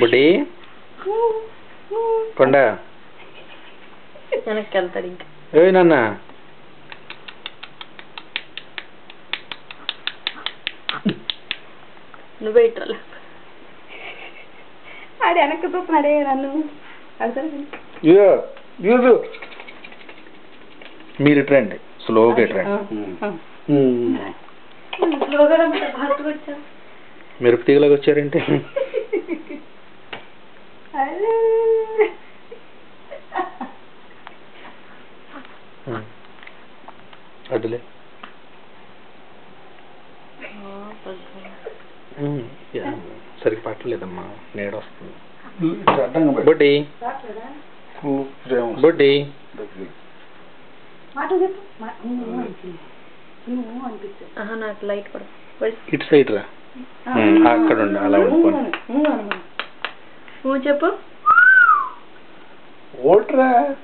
బుడ్డి కొండ వెనక్కి వెళ్తాడు ఇంకా. ఏ నాన్న నువ్వే ఇట్రా. ఆడు వెనక్కి చూస్తున్నాడే నన్ను. మీరు ఇట్రండి, స్లోగా ఇట్రండి. మిరప తీగలాగా వచ్చారంటే అదిలే సరిగ్గా పట్టలేదమ్మా, నీడ వస్తుంది. బుడ్డి బుడ్డి నాకు లైట్ పడ. ఇటు సైడ్ రా, అక్కడ ఉండి అలా ఉండిపోయి చెప్పు.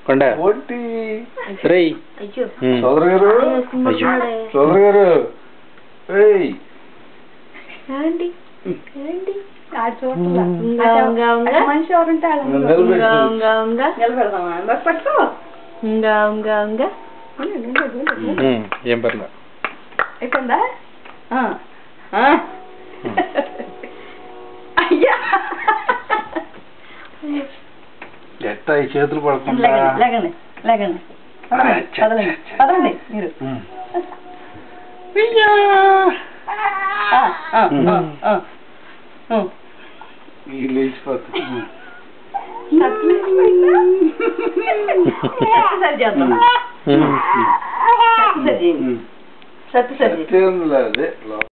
కొండ రేయ్ సోదరు గారు, సోదరు గారు, మనిషి ఎవరుంటే పట్టుకో. ఏం పర్లేదు. అయిపోయిందా? అయ్యా ఎట్టా ఈ చేతులు పడుతుందా? లేకండి లేకండి, పదండి పదండి మీరు. లేచిపోతుంది. సత్య సత్య